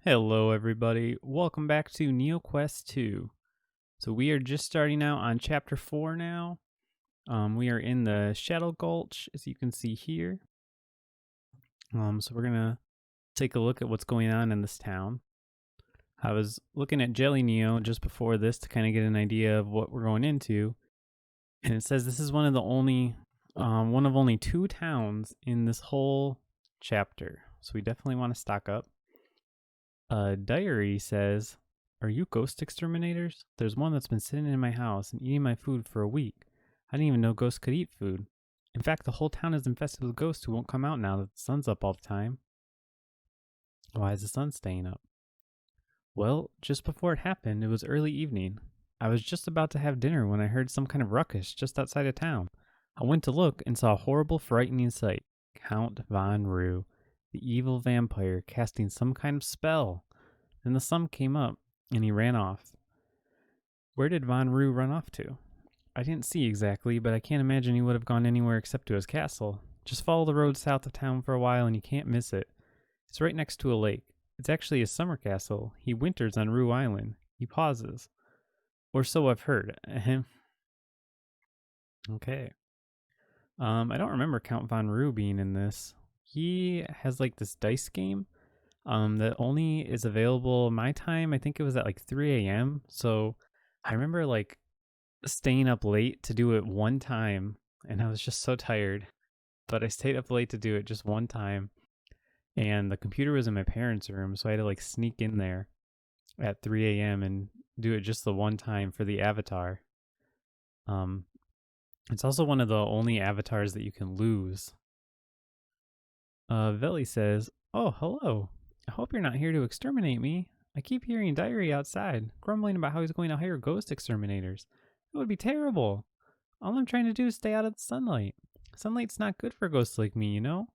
Hello everybody, welcome back to Neoquest 2. So we are just starting out on chapter 4 now. We are in the Shadow Gulch, as you can see here. So we're gonna take a look at what's going on in this town. I was looking at Jelly Neo just before this to kind of get an idea of what we're going into. And it says this is one of only 2 towns in this whole chapter. So we definitely want to stock up. Diary says, "Are you ghost exterminators? There's one that's been sitting in my house and eating my food for a week. I didn't even know ghosts could eat food. In fact, the whole town is infested with ghosts who won't come out now that the sun's up all the time." "Why is the sun staying up?" "Well, just before it happened, it was early evening. I was just about to have dinner when I heard some kind of ruckus just outside of town. I went to look and saw a horrible, frightening sight. Count Vanru, the evil vampire, casting some kind of spell. Then the sun came up, and he ran off." "Where did Vanru run off to?" "I didn't see exactly, but I can't imagine he would have gone anywhere except to his castle. Just follow the road south of town for a while and you can't miss it. It's right next to a lake. It's actually his summer castle. He winters on Rue Island." He pauses. "Or so I've heard." Ahem. Okay. I don't remember Count Vanru being in this. He has like this dice game that only is available my time. I think it was at like 3 a.m. So I remember like staying up late to do it one time, and I was just so tired. But I stayed up late to do it just one time, and the computer was in my parents' room, so I had to like sneak in there at 3 a.m. and do it just the one time for the avatar. Um, it's also one of the only avatars that you can lose. Veli says, "Oh, hello. I hope you're not here to exterminate me. I keep hearing Diary outside, grumbling about how he's going to hire ghost exterminators. It would be terrible. All I'm trying to do is stay out of the sunlight. Sunlight's not good for ghosts like me, you know?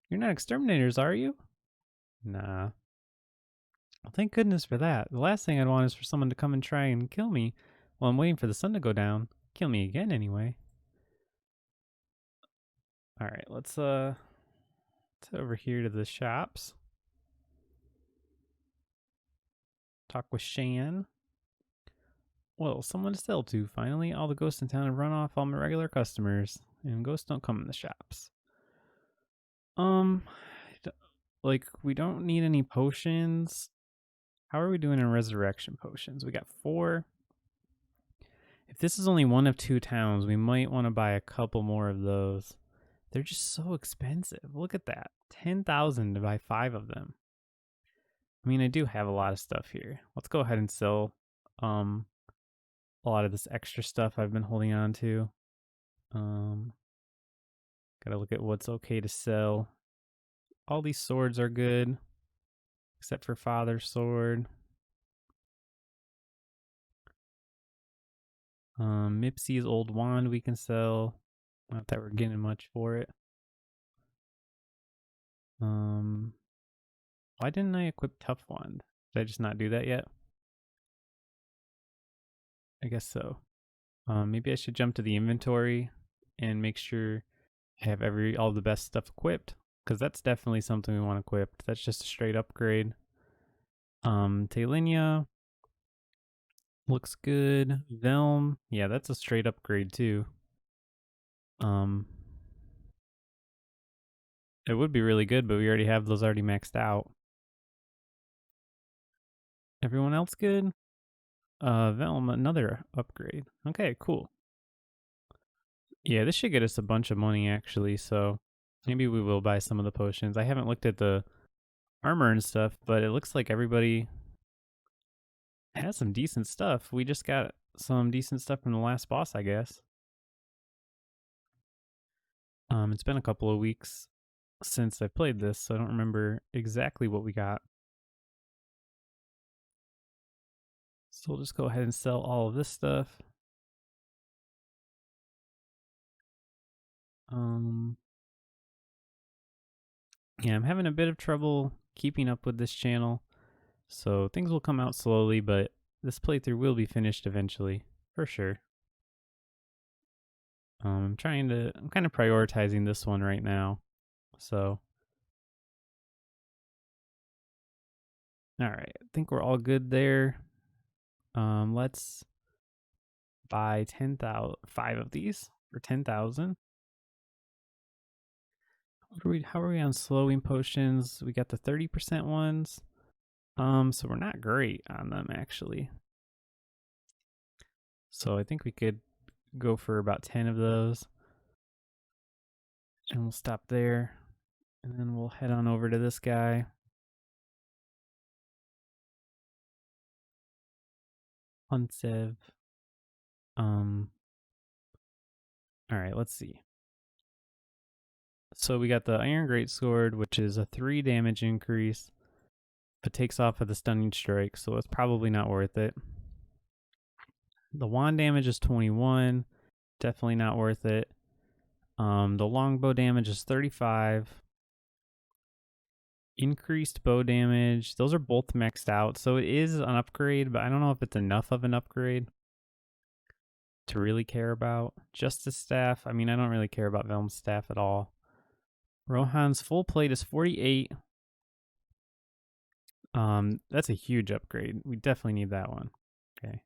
You're not exterminators, are you?" "Nah." "Well, thank goodness for that. The last thing I'd want is for someone to come and try and kill me while I'm waiting for the sun to go down. Kill me again, anyway." Alright, let's over here to the shops. Talk with Shan. "Well, someone to sell to. Finally, all the ghosts in town have run off all my regular customers, and ghosts don't come in the shops." Um, like, we don't need any potions. How are we doing in resurrection potions? We got 4. If this is only one of 2 towns, we might want to buy a couple more of those. They're just so expensive. Look at that. 10,000 to buy 5 of them. I mean, I do have a lot of stuff here. Let's go ahead and sell a lot of this extra stuff I've been holding on to. Gotta look at what's okay to sell. All these swords are good, except for Father's sword. Mipsy's old wand we can sell. Not that we're getting much for it. Why didn't I equip Tough Wand? Did I just not do that yet? I guess so. Maybe I should jump to the inventory and make sure I have all the best stuff equipped, because that's definitely something we want equipped. That's just a straight upgrade. Talinia looks good. Velm, yeah, that's a straight upgrade too. It would be really good, but we already have those already maxed out. Everyone else good? Velm, another upgrade. Okay, cool. Yeah, this should get us a bunch of money actually, so maybe we will buy some of the potions. I haven't looked at the armor and stuff, but it looks like everybody has some decent stuff. We just got some decent stuff from the last boss, I guess. It's been a couple of weeks since I played this, so I don't remember exactly what we got. So we'll just go ahead and sell all of this stuff. Yeah, I'm having a bit of trouble keeping up with this channel, so things will come out slowly, but this playthrough will be finished eventually, for sure. I'm kind of prioritizing this one right now, so All right, I think we're all good there. Let's buy 5 of these for 10,000. How are we on slowing potions? We got the 30% ones. So we're not great on them actually. So I think we could go for about 10 of those. And we'll stop there. And then we'll head on over to this guy. Hunsev. All right, let's see. So we got the Iron Greatsword, which is a 3 damage increase, but takes off with a stunning strike, so it's probably not worth it. The wand damage is 21, definitely not worth it. The longbow damage is 35. Increased bow damage, those are both maxed out, so it is an upgrade, but I don't know if it's enough of an upgrade to really care about. Justice Staff, I mean, I don't really care about Velm's Staff at all. Rohan's full plate is 48. That's a huge upgrade. We definitely need that one. Okay.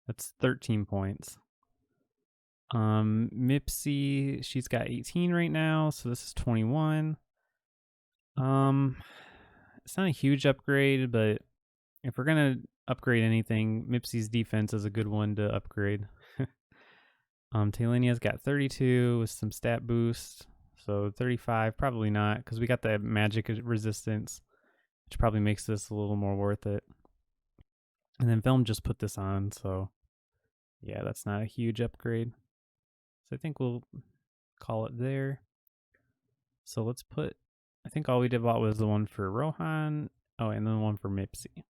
That's 13 points. Mipsy, she's got 18 right now, so this is 21. It's not a huge upgrade, but if we're gonna upgrade anything, Mipsy's defense is a good one to upgrade. Talenia's got 32 with some stat boost, so 35, probably not, because we got the magic resistance, which probably makes this a little more worth it. And then Velm just put this on, so yeah, that's not a huge upgrade. So I think we'll call it there. So let's put, I think all we did bought was the one for Rohan. Oh, and then the one for Mipsy.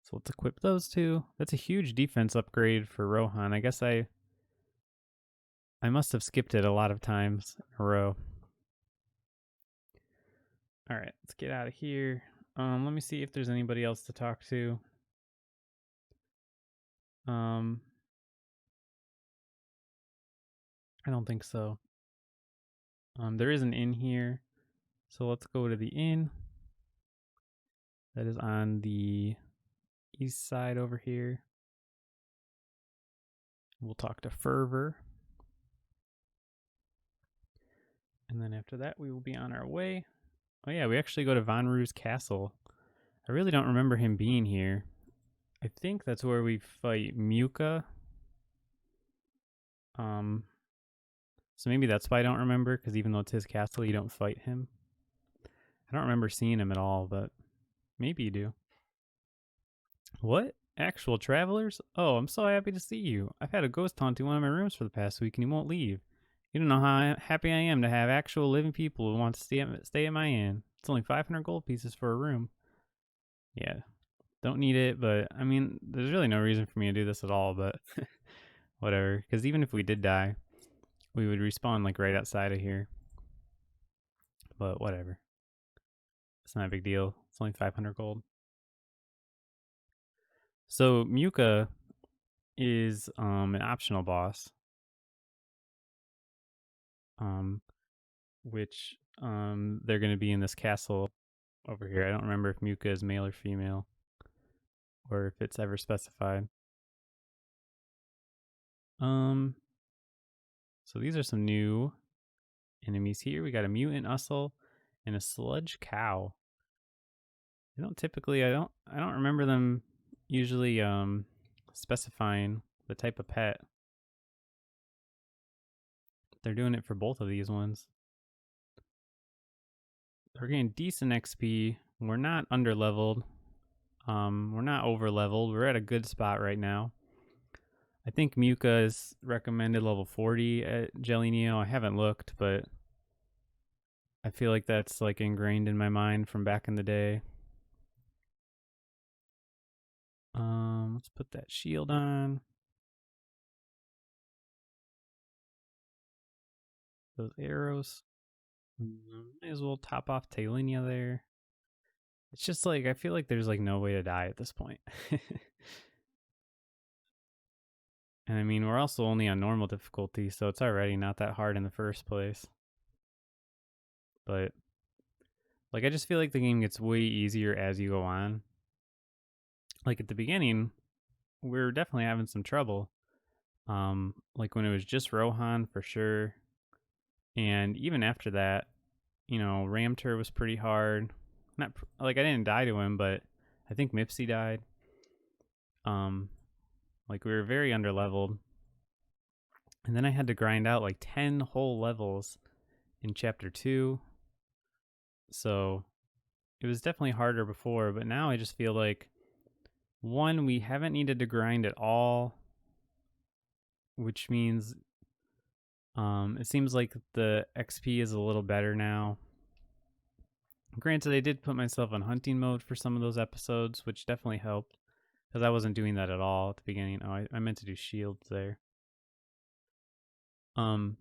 So let's equip those two. That's a huge defense upgrade for Rohan. I guess I must have skipped it a lot of times in a row. All right, let's get out of here. Let me see if there's anybody else to talk to. I don't think so. There is an inn here, so let's go to the inn. That is on the east side over here. We'll talk to Fervor. And then after that, we will be on our way. Oh yeah, we actually go to Vanru's castle. I really don't remember him being here. I think that's where we fight Muka. So maybe that's why I don't remember, because even though it's his castle, you don't fight him. I don't remember seeing him at all, but maybe you do. What? Actual travelers? Oh, I'm so happy to see you. I've had a ghost haunt in one of my rooms for the past week and he won't leave. You don't know how happy I am to have actual living people who want to stay at my inn. It's only 500 gold pieces for a room. Yeah, don't need it, but I mean, there's really no reason for me to do this at all, but whatever. Because even if we did die, we would respawn like right outside of here. But whatever. It's not a big deal. It's only 500 gold. So Muka is an optional boss. Which they're going to be in this castle over here. I don't remember if Muka is male or female, or if it's ever specified. So these are some new enemies here. We got a mutant Ussel and a sludge cow. They don't typically, I don't remember them usually specifying the type of pet. They're doing it for both of these ones. We're getting decent XP. We're not under leveled. We're not over leveled. We're at a good spot right now. I think Muka is recommended level 40 at Jelly Neo. I haven't looked, but I feel like that's like ingrained in my mind from back in the day. Let's put that shield on. Those arrows. Might as well top off Talenia there. It's just like, I feel like there's like no way to die at this point. And I mean, we're also only on normal difficulty, so it's already not that hard in the first place. But Like, I just feel like the game gets way easier as you go on. Like, at the beginning, we were definitely having some trouble. Like when it was just Rohan for sure. And even after that, Ramtur was pretty hard. Not like I didn't die to him, but I think Mipsy died. Um, like we were very underleveled. And then I had to grind out like 10 whole levels in chapter 2. So it was definitely harder before, but now I just feel like one, we haven't needed to grind at all, which means it seems like the XP is a little better now. Granted, I did put myself on hunting mode for some of those episodes, which definitely helped, because I wasn't doing that at all at the beginning. Oh, I meant to do shields there. So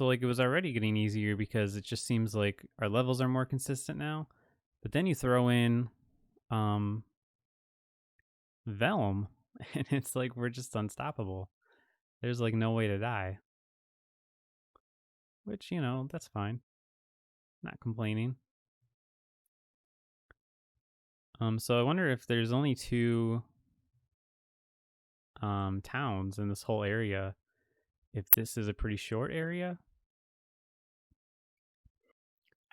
like it was already getting easier because it just seems like our levels are more consistent now. But then you throw in Vellum, and it's like we're just unstoppable. There's like no way to die. Which, that's fine. Not complaining. So I wonder if there's only 2 towns in this whole area, if this is a pretty short area.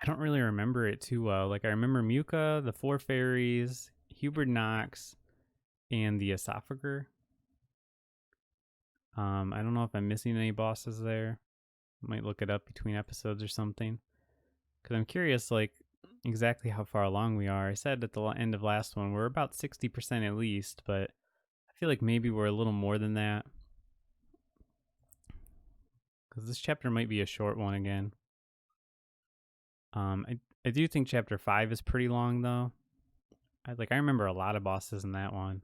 I don't really remember it too well. Like I remember Muka, the 4 fairies, Hubert Knox, and the esophager. I don't know if I'm missing any bosses there. I might look it up between episodes or something. Because I'm curious, like, exactly how far along we are. I said at the end of last one, we're about 60% at least, but I feel like maybe we're a little more than that. Because this chapter might be a short one again. I do think chapter 5 is pretty long, though. I remember a lot of bosses in that one.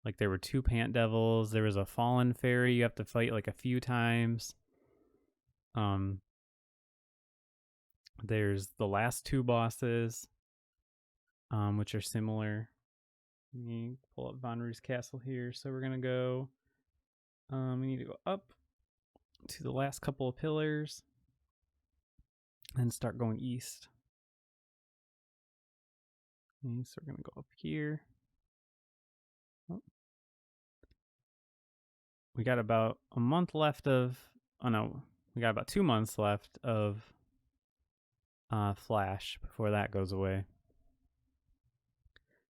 Like, there were 2 pant devils. There was a fallen fairy you have to fight, like, a few times. There's the last 2 bosses, which are similar. Let me pull up Vanru's castle here. So we're gonna go. We need to go up to the last couple of pillars and start going east. Okay, so we're gonna go up here. Oh. We got about a month left of. Oh no, we got about 2 months left of Flash before that goes away.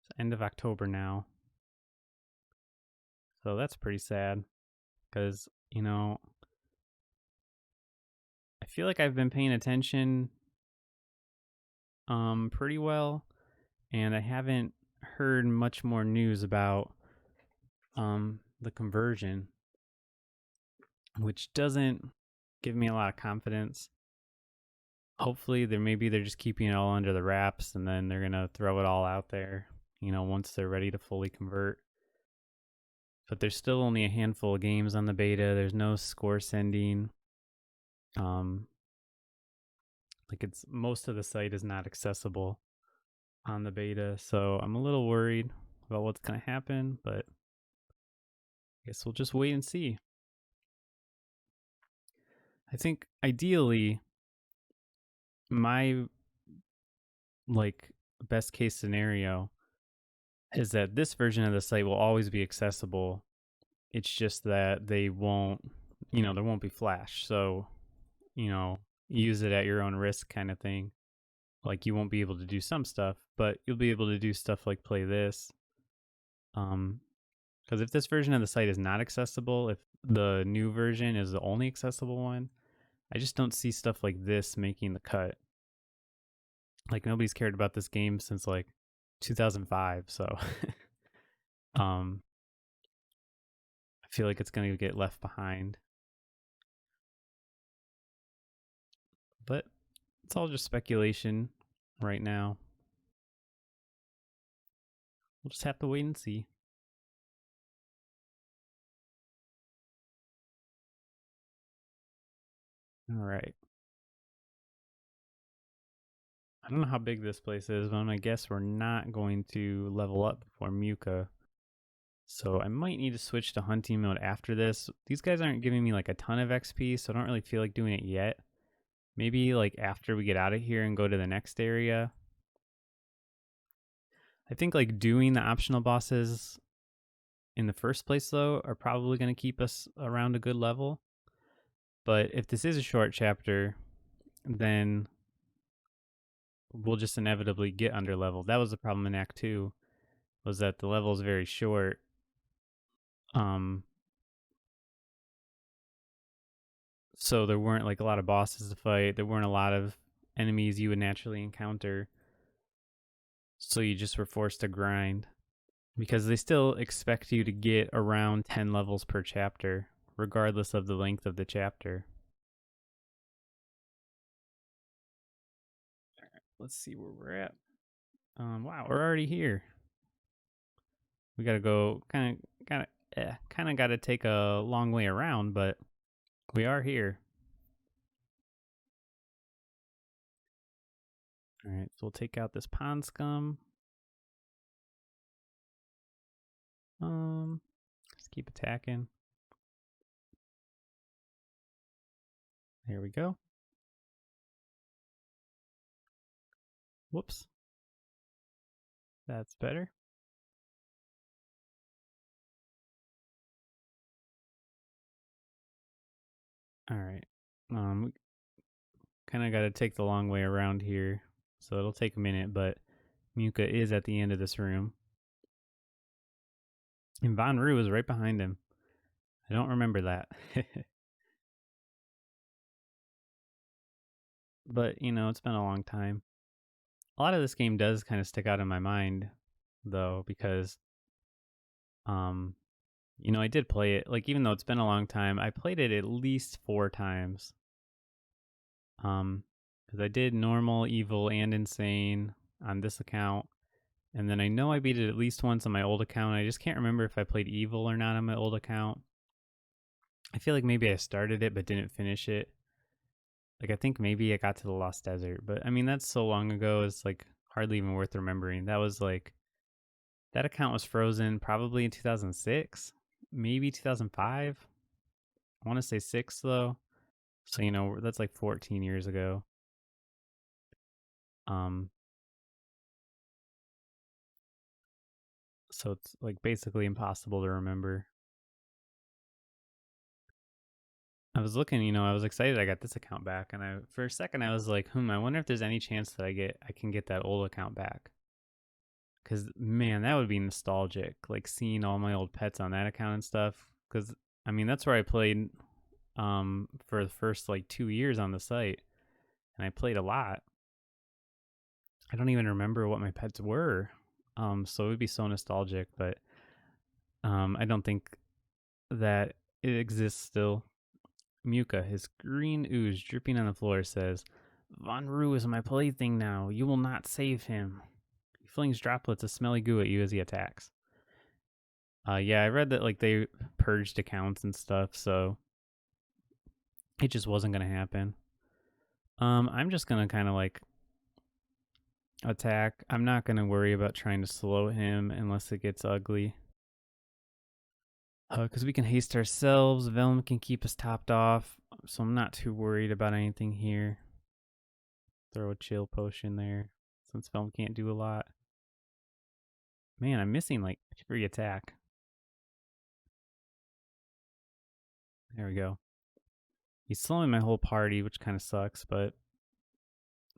It's end of October now. So that's pretty sad because, I feel like I've been paying attention pretty well, and I haven't heard much more news about the conversion, which doesn't give me a lot of confidence. Hopefully they're just keeping it all under the wraps, and then they're gonna throw it all out there, once they're ready to fully convert. But there's still only a handful of games on the beta. There's no score sending. Like it's most of the site is not accessible on the beta, so I'm a little worried about what's gonna happen, but I guess we'll just wait and see. I think ideally my best case scenario is that this version of the site will always be accessible. It's just that they won't, there won't be Flash. So, use it at your own risk kind of thing. Like you won't be able to do some stuff, but you'll be able to do stuff like play this. Because if this version of the site is not accessible, if the new version is the only accessible one, I just don't see stuff like this making the cut. Like nobody's cared about this game since like 2005, so I feel like it's going to get left behind. But it's all just speculation right now. We'll just have to wait and see. All right. I don't know how big this place is, but I'm going to guess we're not going to level up before Muka. So I might need to switch to hunting mode after this. These guys aren't giving me like a ton of XP, so I don't really feel like doing it yet. Maybe like after we get out of here and go to the next area. I think like doing the optional bosses in the first place though are probably going to keep us around a good level. But if this is a short chapter, then we'll just inevitably get under leveled. That was the problem in Act 2, was that the level is very short. So there weren't like a lot of bosses to fight. There weren't a lot of enemies you would naturally encounter. So you just were forced to grind. Because they still expect you to get around 10 levels per chapter, regardless of the length of the chapter. Let's see where we're at. Wow, we're already here. We gotta go kind of gotta take a long way around, but we are here. All right, so we'll take out this pond scum. Just keep attacking. There we go. Whoops. That's better. All right. Kind of got to take the long way around here, so it'll take a minute, but Muka is at the end of this room. And Vanru is right behind him. I don't remember that. But, you know, it's been a long time. A lot of this game does kind of stick out in my mind, though, because, you know, I did play it. Like, even though it's been a long time, I played it at least 4 times. Because I did normal, evil, and insane on this account. And then I know I beat it at least once on my old account. I just can't remember if I played evil or not on my old account. I feel like maybe I started it but didn't finish it. Like, I think maybe I got to the Lost Desert, but I mean, that's so long ago, it's like hardly even worth remembering. That was like, that account was frozen probably in 2006, maybe 2005. I want to say 6 though. So, you know, that's like 14 years ago. Um, so it's like basically impossible to remember. I was looking, you know, I was excited I got this account back, and I for a second I was like, I wonder if there's any chance that I can get that old account back. Cause man, that would be nostalgic, like seeing all my old pets on that account and stuff. Cause I mean, that's where I played for the first like 2 years on the site, and I played a lot. I don't even remember what my pets were. So it would be so nostalgic, but I don't think that it exists still. Muka, his green ooze dripping on the floor, says, Vanru is my plaything now. You will not save him. He flings droplets of smelly goo at you as he attacks. Yeah, I read that like they purged accounts and stuff, so it just wasn't gonna happen. I'm just gonna kind of like attack. I'm not gonna worry about trying to slow him unless it gets ugly. Because we can haste ourselves. Velm can keep us topped off, so I'm not too worried about anything here. Throw a chill potion there, since Velm can't do a lot. Man, I'm missing like every attack. There we go. He's slowing my whole party, which kind of sucks, but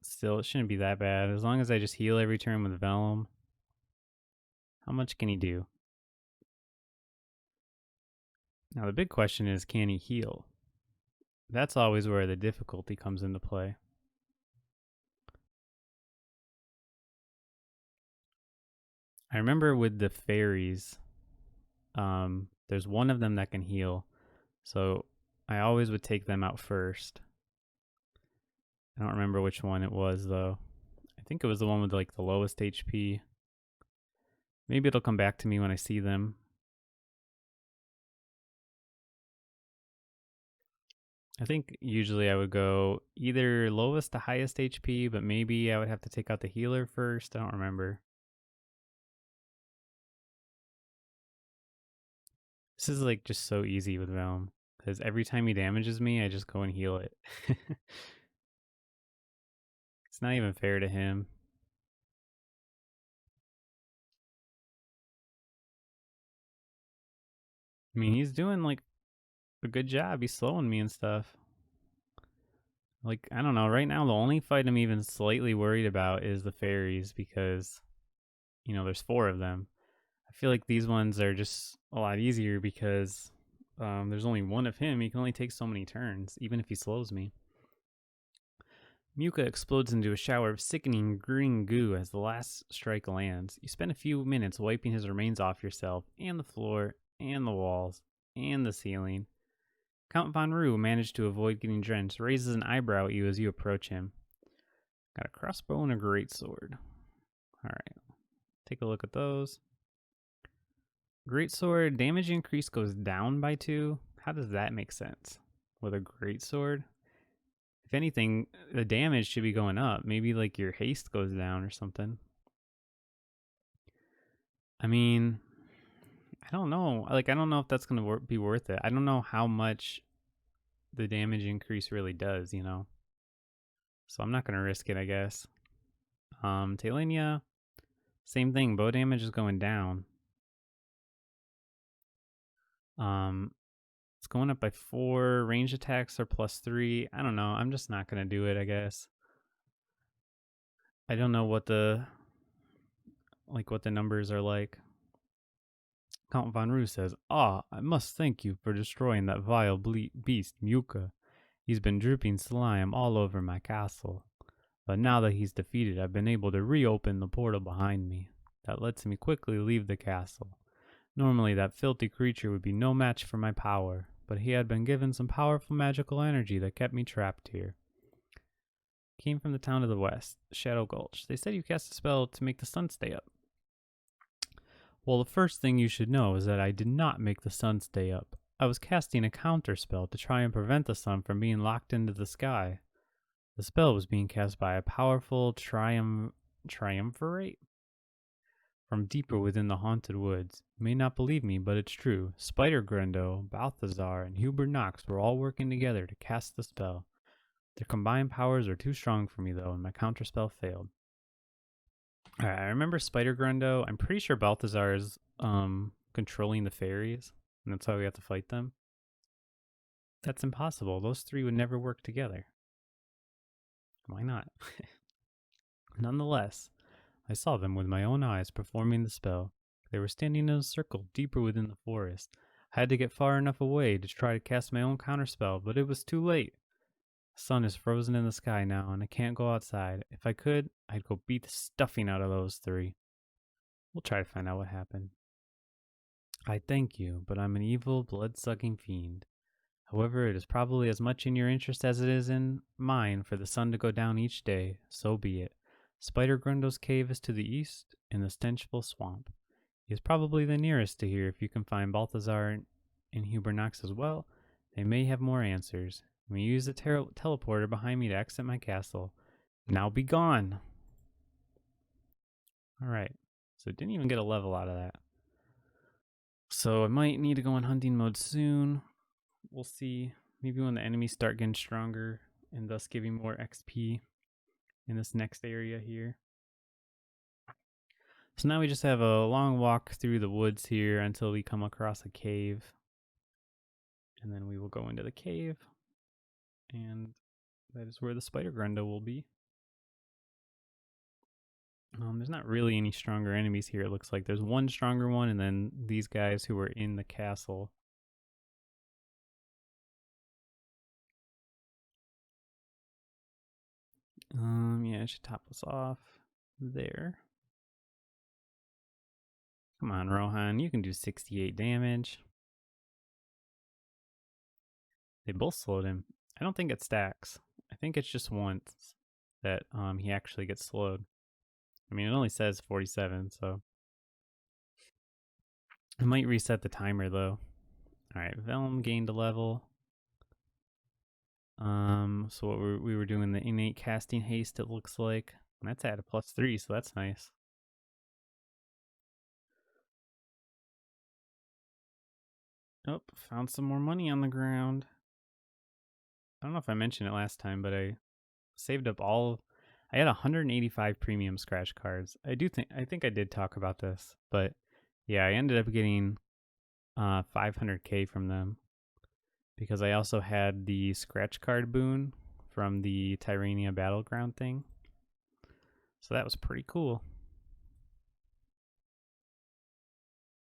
still, it shouldn't be that bad. As long as I just heal every turn with Velm. How much can he do? Now, the big question is, can he heal? That's always where the difficulty comes into play. I remember with the fairies, there's one of them that can heal. So I always would take them out first. I don't remember which one it was, though. I think it was the one with like the lowest HP. Maybe it'll come back to me when I see them. I think usually I would go either lowest to highest HP, but maybe I would have to take out the healer first. I don't remember. This is like just so easy with Realm, because every time he damages me, I just go and heal it. It's not even fair to him. I mean, he's doing like a good job. He's slowing me and stuff. Like, I don't know. Right now, the only fight I'm even slightly worried about is the fairies because, there's 4 of them. I feel like these ones are just a lot easier because there's only one of him. He can only take so many turns, even if he slows me. Muka explodes into a shower of sickening green goo as the last strike lands. You spend a few minutes wiping his remains off yourself, and the floor, and the walls, and the ceiling. Count Vanru managed to avoid getting drenched, raises an eyebrow at you as you approach him. Got a crossbow and a greatsword. Alright, take a look at those. Greatsword, damage increase goes down by 2. How does that make sense? With a greatsword? If anything, the damage should be going up. Maybe like your haste goes down or something. I mean, I don't know. Like, I don't know if that's going to be worth it. I don't know how much the damage increase really does, So I'm not going to risk it, I guess. Talenia, same thing. Bow damage is going down. It's going up by 4. Range attacks are +3. I don't know. I'm just not going to do it, I guess. I don't know what the numbers are like. Count Vanru says, I must thank you for destroying that vile beast, Muka. He's been dripping slime all over my castle. But now that he's defeated, I've been able to reopen the portal behind me. That lets me quickly leave the castle. Normally, that filthy creature would be no match for my power, but he had been given some powerful magical energy that kept me trapped here. Came from the town to the west, Shadow Gulch. They said you cast a spell to make the sun stay up. Well, the first thing you should know is that I did not make the sun stay up. I was casting a counter spell to try and prevent the sun from being locked into the sky. The spell was being cast by a powerful triumvirate from deeper within the haunted woods. You may not believe me, but it's true. Spider Grendel, Balthazar, and Hubert Knox were all working together to cast the spell. Their combined powers are too strong for me, though, and my counterspell failed. Alright, I remember Spider Grendel. I'm pretty sure Balthazar is controlling the fairies, and that's how we have to fight them. That's impossible. Those 3 would never work together. Why not? Nonetheless, I saw them with my own eyes performing the spell. They were standing in a circle deeper within the forest. I had to get far enough away to try to cast my own counterspell, but it was too late. The sun is frozen in the sky now, and I can't go outside. If I could, I'd go beat the stuffing out of those 3. We'll try to find out what happened. I thank you, but I'm an evil, blood-sucking fiend. However, it is probably as much in your interest as it is in mine for the sun to go down each day. So be it. Spider Grundle's cave is to the east, in the stenchful swamp. He is probably the nearest to here. If you can find Balthazar and Hubert Knox as well, they may have more answers. Let me use the teleporter behind me to exit my castle. Now be gone! Alright, so didn't even get a level out of that. So I might need to go in hunting mode soon. We'll see. Maybe when the enemies start getting stronger and thus giving more XP in this next area here. So now we just have a long walk through the woods here until we come across a cave. And then we will go into the cave. And that is where the Spider Grendel will be. There's not really any stronger enemies here, it looks like. There's one stronger one, and then these guys who are in the castle. Yeah, I should top us off there. Come on, Rohan, you can do 68 damage. They both slowed him. I don't think it stacks. I think it's just once that he actually gets slowed. I mean, it only says 47, so I might reset the timer though. All right, Velm gained a level. So what we were doing the innate casting haste, it looks like. And that's at a +3, so that's nice. Oh, found some more money on the ground. I don't know if I mentioned it last time, but I saved up all I had 185 premium scratch cards. I think I did talk about this, but yeah, I ended up getting 500k from them because I also had the scratch card boon from the Tyrania Battleground thing. So that was pretty cool.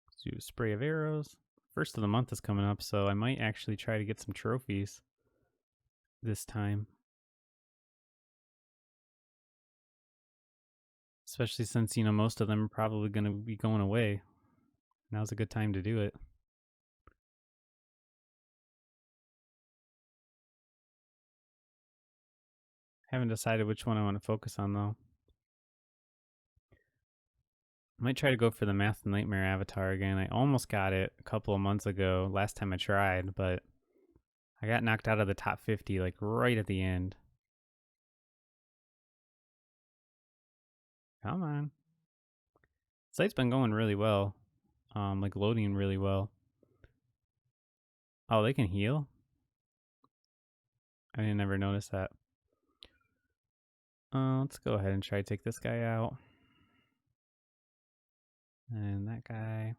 Let's do a spray of arrows. First of the month is coming up, so I might actually try to get some trophies this time. Especially since, most of them are probably going to be going away. Now's a good time to do it. Haven't decided which one I want to focus on, though. I might try to go for the Math Nightmare avatar again. I almost got it a couple of months ago, last time I tried, but I got knocked out of the top 50, like right at the end. Come on. The site's been going really well. Like loading really well. Oh, they can heal? I didn't ever notice that. Let's go ahead and try to take this guy out. And that guy.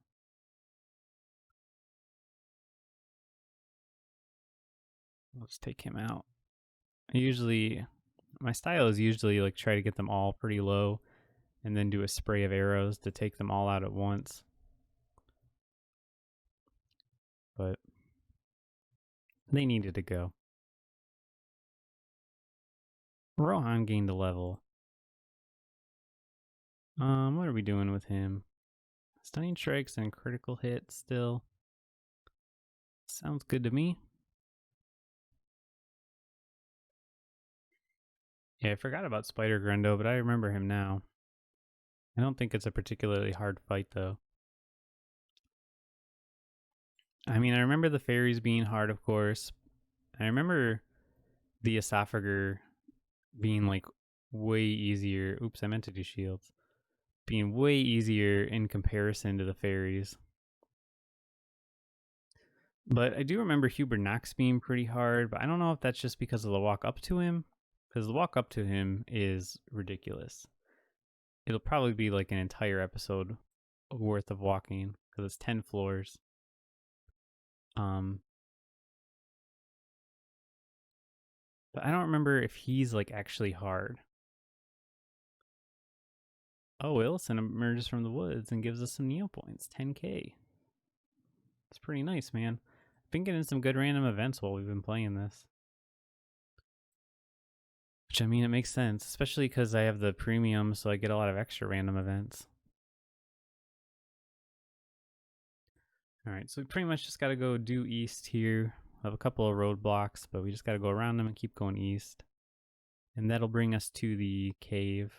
Let's take him out. My style is usually like try to get them all pretty low and then do a spray of arrows to take them all out at once. But they needed to go. Rohan gained a level. What are we doing with him? Stunning strikes and critical hits still. Sounds good to me. Yeah, I forgot about Spider Grendel, but I remember him now. I don't think it's a particularly hard fight, though. I mean, I remember the fairies being hard, of course. I remember the esophager being, like, way easier. Oops, I meant to do shields. Being way easier in comparison to the fairies. But I do remember Hubert Knox being pretty hard, but I don't know if that's just because of the walk up to him, because the walk up to him is ridiculous. It'll probably be like an entire episode worth of walking because it's 10 floors. But I don't remember if he's like actually hard. Oh, Wilson emerges from the woods and gives us some Neo points, 10k. It's pretty nice, man. I've been getting some good random events while we've been playing this. Which, I mean, it makes sense, especially because I have the premium, so I get a lot of extra random events. Alright, so we pretty much just got to go due east here. We have a couple of roadblocks, but we just got to go around them and keep going east. And that'll bring us to the cave.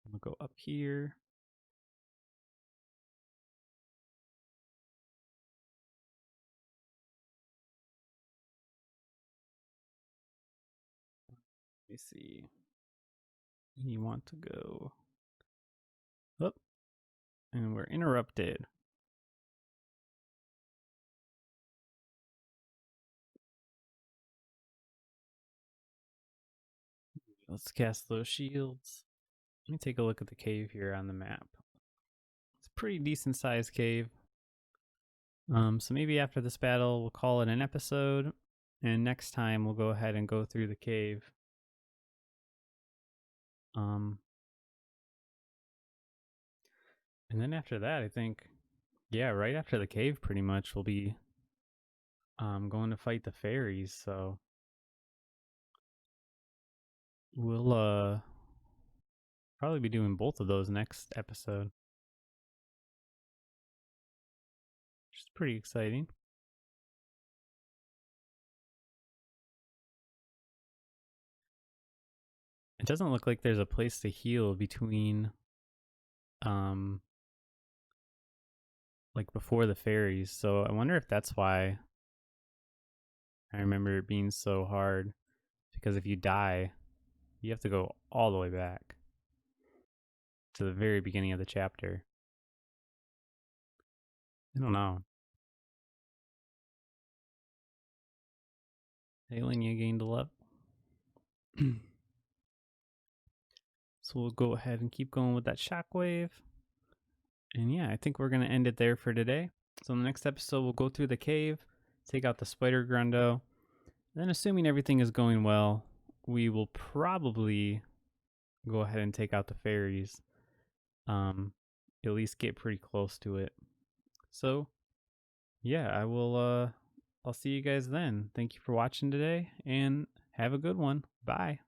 We'll go up here. Let me see. You want to go up, and we're interrupted. Let's cast those shields. Let me take a look at the cave here on the map. It's a pretty decent sized cave. So maybe after this battle, we'll call it an episode, and next time we'll go ahead and go through the cave. And then after that, I think, yeah, right after the cave, pretty much, we'll be going to fight the fairies. So we'll probably be doing both of those next episode, which is pretty exciting. It doesn't look like there's a place to heal between, like before the fairies. So I wonder if that's why I remember it being so hard. Because if you die, you have to go all the way back to the very beginning of the chapter. I don't know. Alien, you gained a level. So we'll go ahead and keep going with that shockwave. And yeah, I think we're going to end it there for today. So in the next episode, we'll go through the cave, take out the spider Grendel. Then assuming everything is going well, we will probably go ahead and take out the fairies. At least get pretty close to it. So yeah, I'll see you guys then. Thank you for watching today and have a good one. Bye.